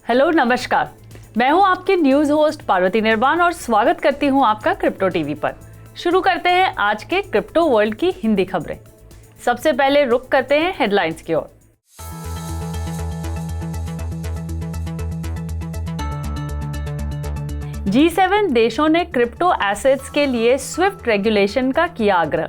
Hello नमस्कार, मैं हूं आपकी न्यूज होस्ट पार्वती निर्वाण और स्वागत करती हूं आपका क्रिप्टो टीवी पर। शुरू करते हैं आज के क्रिप्टो वर्ल्ड की हिंदी खबरें। सबसे पहले रुख करते हैं हेडलाइंस की ओर। G7 देशों ने क्रिप्टो एसेट्स के लिए स्विफ्ट रेगुलेशन का किया आग्रह।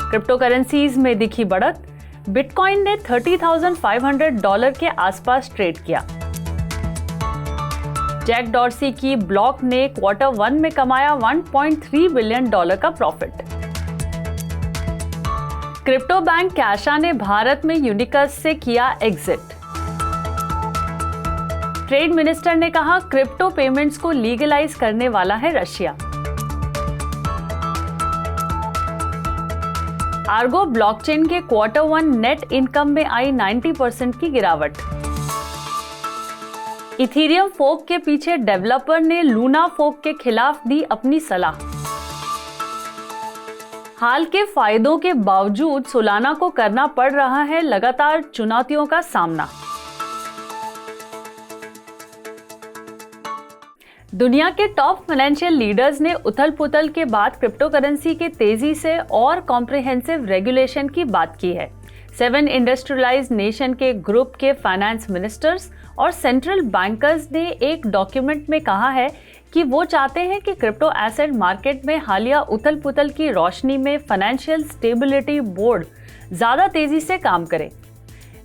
क्रिप्टो करेंसीज में दिखी बढ़त, बिटकॉइन ने $30,500 के आसपास ट्रेड किया। जैक डॉर्सी की ब्लॉक ने Q1 में कमाया $1.3 बिलियन का प्रॉफिट। क्रिप्टो बैंक कैशा ने भारत में यूनिकस से किया एग्जिट। ट्रेड मिनिस्टर ने कहा क्रिप्टो पेमेंट्स को लीगलाइज करने वाला है रशिया। आर्गो ब्लॉकचेन के Q1 नेट इनकम में आई 90% की गिरावट। इथेरियम फोक के पीछे डेवलपर ने लूना फोक के खिलाफ दी अपनी सलाह। हाल के फायदों के बावजूद सोलाना को करना पड़ रहा है लगातार चुनौतियों का सामना। दुनिया के टॉप फाइनेंशियल लीडर्स ने उथल-पुथल के बाद क्रिप्टो करेंसी के तेजी से और कॉम्प्रिहेंसिव रेगुलेशन की बात की है। 7 इंडस्ट्रियलाइज्ड नेशन के ग्रुप के फाइनेंस मिनिस्टर्स और सेंट्रल बैंकर्स ने एक डॉक्यूमेंट में कहा है कि वो चाहते हैं कि क्रिप्टो एसेट मार्केट में हालिया उथल-पुथल की रोशनी में फाइनेंशियल स्टेबिलिटी बोर्ड ज्यादा तेजी से काम करे।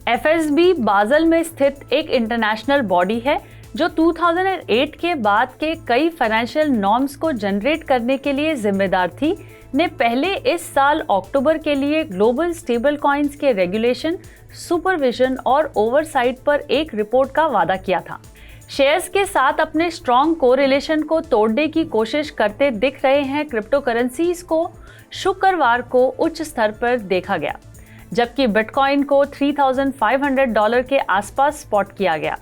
FSB बाज़ल में स्थित एक इंटरनेशनल बॉडी है जो 2008 के बाद के कई फाइनेंशियल नॉर्म्स को जनरेट करने के लिए जिम्मेदार थी, ने पहले इस साल अक्टूबर के लिए ग्लोबल स्टेबल कॉइन्स के रेगुलेशन, सुपरविजन और ओवरसाइट पर एक रिपोर्ट का वादा किया था। शेयर्स के साथ अपने स्ट्रॉन्ग कोरिलेशन को तोड़ने की कोशिश करते दिख रहे हैं क्रिप्टो करेंसीज को शुक्रवार को उच्च स्तर पर देखा गया, जबकि बिटकॉइन को $3,500 के आसपास स्पॉट किया गया।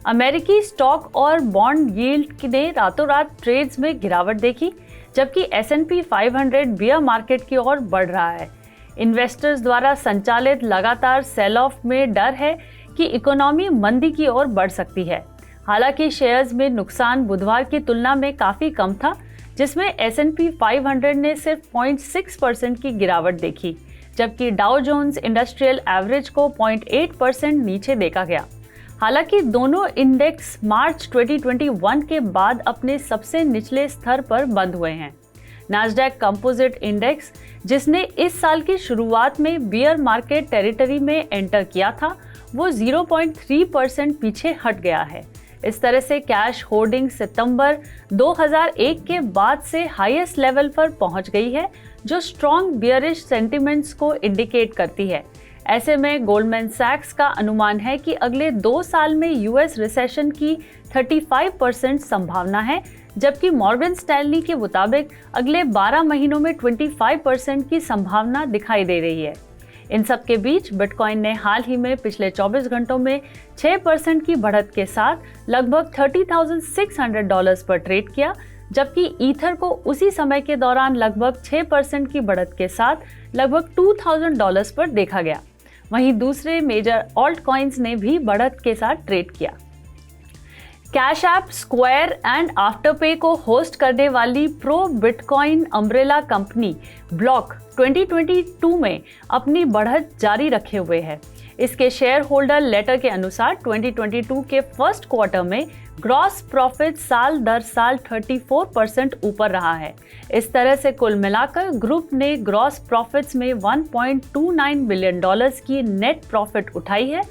अमेरिकी स्टॉक और बॉन्ड यील्ड ने रातों रात ट्रेड्स में गिरावट देखी, जबकि S&P 500 बियर मार्केट की ओर बढ़ रहा है। इन्वेस्टर्स द्वारा संचालित लगातार सेल ऑफ में डर है कि इकोनॉमी मंदी की ओर बढ़ सकती है। हालांकि शेयर्स में नुकसान बुधवार की तुलना में काफ़ी कम था, जिसमें S&P 500 ने सिर्फ 0.6% की गिरावट देखी, जबकि डाउ जोन्स इंडस्ट्रियल एवरेज को 0.8% नीचे देखा गया। हालांकि दोनों इंडेक्स मार्च 2021 के बाद अपने सबसे निचले स्तर पर बंद हुए हैं। नैस्डैक कंपोजिट इंडेक्स, जिसने इस साल की शुरुआत में बियर मार्केट टेरिटरी में एंटर किया था, वो 0.3% पीछे हट गया है। इस तरह से कैश होल्डिंग सितंबर 2001 के बाद से हाईएस्ट लेवल पर पहुंच गई है, जो स्ट्रॉन्ग बियरिश सेंटिमेंट्स को इंडिकेट करती है। ऐसे में गोल्डमैन सैक्स का अनुमान है कि अगले 2 साल में यूएस रिसेशन की 35% संभावना है, जबकि मॉर्गन स्टैनली के मुताबिक अगले 12 महीनों में 25% की संभावना दिखाई दे रही है। इन सब के बीच बिटकॉइन ने हाल ही में पिछले 24 घंटों में 6% की बढ़त के साथ लगभग $30,600 पर ट्रेड किया, जबकि ईथर को उसी समय के दौरान लगभग 6% की बढ़त के साथ लगभग $2,000 पर देखा गया। वहीं दूसरे मेजर ऑल्ट कॉइन्स ने भी बढ़त के साथ ट्रेड किया। कैश ऐप, स्क्वायर एंड आफ्टरपे को होस्ट करने वाली pro bitcoin umbrella company block 2022 में अपनी बढ़त जारी रखे हुए है। इसके शेयर होल्डर लेटर के अनुसार 2022 के फर्स्ट क्वार्टर में ग्रॉस प्रॉफिट साल दर साल 34% ऊपर रहा है। इस तरह से कुल मिलाकर ग्रुप ने ग्रॉस प्रॉफिट्स में $1.29 बिलियन की नेट प्रॉफिट उठाई है।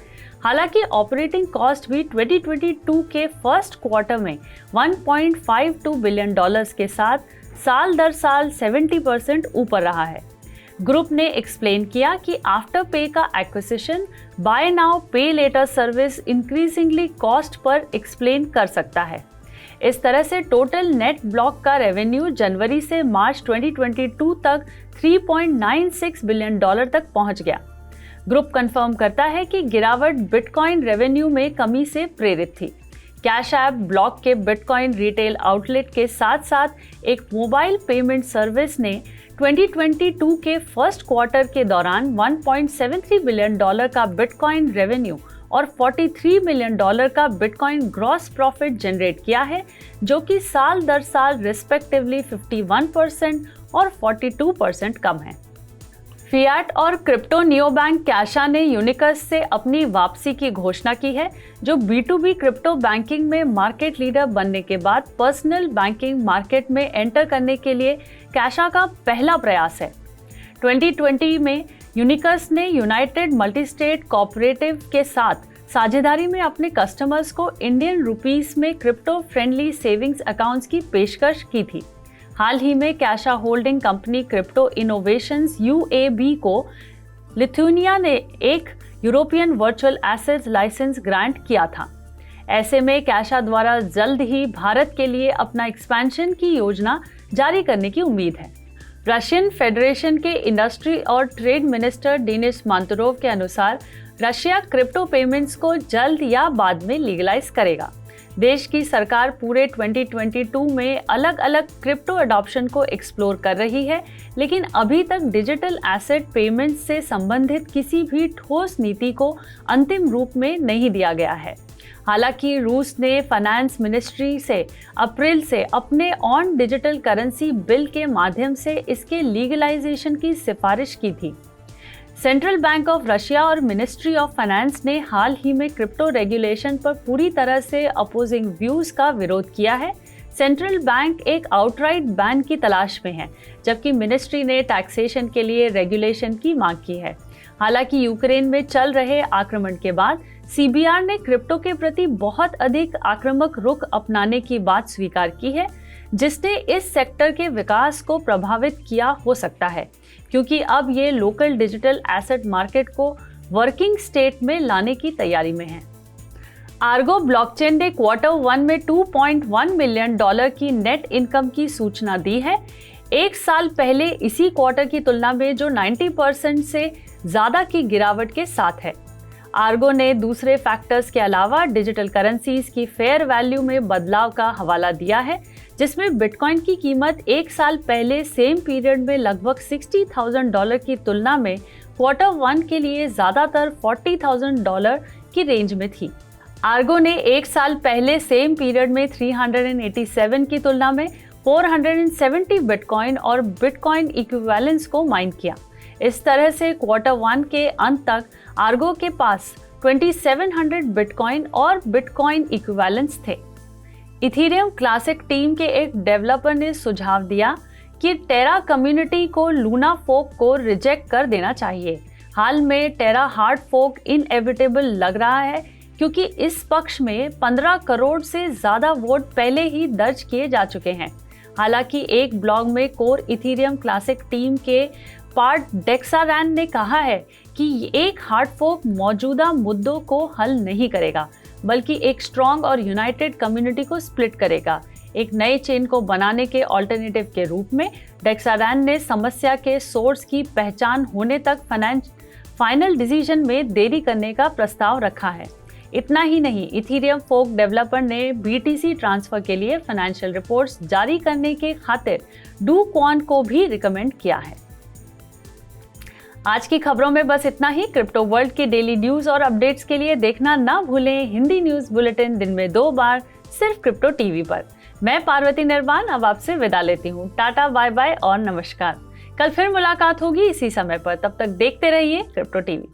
हालांकि ऑपरेटिंग कॉस्ट भी 2022 के फर्स्ट क्वार्टर में $1.52 बिलियन के साथ साल दर साल 70% ऊपर रहा है। ग्रुप ने एक्सप्लेन किया कि आफ्टर पे का acquisition buy now pay later service increasingly cost पर एक्सप्लेन कर सकता है। इस तरह से टोटल नेट ब्लॉक का रेवेन्यू जनवरी से मार्च 2022 तक $3.96 बिलियन तक पहुंच गया। ग्रुप कंफर्म करता है कि गिरावट बिटकॉइन रेवेन्यू में कमी से प्रेरित थी। कैश ऐप ब्लॉक के बिटकॉइन रिटेल आउटलेट के साथ साथ एक मोबाइल पेमेंट सर्विस ने 2022 के फर्स्ट क्वार्टर के दौरान $1.73 बिलियन का बिटकॉइन रेवेन्यू और $43 मिलियन का बिटकॉइन ग्रॉस प्रॉफिट जनरेट किया है, जो कि साल दर साल रिस्पेक्टिवली 51% और 42% कम है। फियाट और क्रिप्टो नियोबैंक कैशा ने यूनिकस से अपनी वापसी की घोषणा की है, जो B2B क्रिप्टो बैंकिंग में मार्केट लीडर बनने के बाद पर्सनल बैंकिंग मार्केट में एंटर करने के लिए कैशा का पहला प्रयास है। 2020 में यूनिकस ने यूनाइटेड मल्टीस्टेट कोऑपरेटिव के साथ साझेदारी में अपने कस्टमर्स को इंडियन रुपीस में क्रिप्टो फ्रेंडली सेविंग्स अकाउंट्स की पेशकश की थी। हाल ही में Caisa holding company crypto innovations UAB को लिथुआनिया ने एक European virtual assets licence grant किया था। ऐसे में कैशा द्वारा जल्द ही भारत के लिए अपना एक्सपेंशन की योजना जारी करने की उम्मीद है। रशियन फेडरेशन के इंडस्ट्री और ट्रेड मिनिस्टर डेनिस मांतुरोव के अनुसार रशिया क्रिप्टो पेमेंट्स को जल्द या बाद में लीगलाइज करेगा। देश की सरकार पूरे 2022 में अलग अलग क्रिप्टो अडॉप्शन को एक्सप्लोर कर रही है, लेकिन अभी तक डिजिटल एसेट पेमेंट से संबंधित किसी भी ठोस नीति को अंतिम रूप में नहीं दिया गया है। हालांकि रूस ने फाइनेंस मिनिस्ट्री से अप्रैल से अपने ऑन डिजिटल करेंसी बिल के माध्यम से इसके लीगलाइजेशन की सिफारिश की थी। सेंट्रल बैंक ऑफ रशिया और मिनिस्ट्री ऑफ फाइनेंस ने हाल ही में क्रिप्टो रेगुलेशन पर पूरी तरह से अपोजिंग व्यूज का विरोध किया है। सेंट्रल बैंक एक आउटराइट बैन की तलाश में है, जबकि मिनिस्ट्री ने टैक्सेशन के लिए रेगुलेशन की मांग की है। हालांकि यूक्रेन में चल रहे आक्रमण के बाद CBR ने क्रिप्टो के प्रति बहुत अधिक आक्रामक रुख अपनाने की बात स्वीकार की है, जिसने इस सेक्टर के विकास को प्रभावित किया हो सकता है, क्योंकि अब ये लोकल डिजिटल एसेट मार्केट को वर्किंग स्टेट में लाने की तैयारी में है। आर्गो ब्लॉकचेन ने Q1 में $2.1 मिलियन की नेट इनकम की सूचना दी है, एक साल पहले इसी क्वार्टर की तुलना में, जो 90% से ज़्यादा की गिरावट के साथ है। आर्गो ने दूसरे फैक्टर्स के अलावा डिजिटल करेंसीज की फेयर वैल्यू में बदलाव का हवाला दिया है, जिसमें बिटकॉइन की कीमत एक साल पहले सेम पीरियड में लगभग $60,000 की तुलना में Q1 के लिए ज़्यादातर $40,000 की रेंज में थी। आर्गो ने एक साल पहले सेम पीरियड में 387 की तुलना में 470 बिटकॉइन और बिटकॉइन इक्विवेलेंस को माइन किया। इस तरह से Q1 के अंत तक आर्गो के पास 2700 बिटकॉइन और बिटकॉइन इक्विवेलेंस थे। इथेरियम क्लासिक टीम के एक डेवलपर ने सुझाव दिया कि टेरा कम्युनिटी को लूना फोक को रिजेक्ट कर देना चाहिए। हाल में टेरा हार्ड फोक इनएविटेबल लग रहा है, क्योंकि इस पक्ष में 15 करोड़ से ज़्यादा वोट पहले ही दर्ज किए जा चुके हैं। हालांकि एक ब्लॉग में कोर इथेरियम क्लासिक टीम के पार्ट डेक्सारैन ने कहा है कि एक हार्ड फोक मौजूदा मुद्दों को हल नहीं करेगा, बल्कि एक स्ट्रॉन्ग और यूनाइटेड कम्युनिटी को स्प्लिट करेगा। एक नए चेन को बनाने के ऑल्टरनेटिव के रूप में डेक्सारैन ने समस्या के सोर्स की पहचान होने तक फाइनल डिसीजन में देरी करने का प्रस्ताव रखा है। इतना ही नहीं, इथेरियम फोक डेवलपर ने BTC ट्रांसफर के लिए फाइनेंशियल रिपोर्ट्स जारी करने के खातिर डू क्वान को भी रिकमेंड किया है। आज की खबरों में बस इतना ही। क्रिप्टो वर्ल्ड के डेली न्यूज और अपडेट्स के लिए देखना ना भूलें हिंदी न्यूज बुलेटिन दिन में 2 बार सिर्फ क्रिप्टो टीवी पर। मैं पार्वती निर्वाण अब आपसे विदा लेती हूँ। टाटा, बाय बाय और नमस्कार। कल फिर मुलाकात होगी इसी समय पर, तब तक देखते रहिए क्रिप्टो टीवी।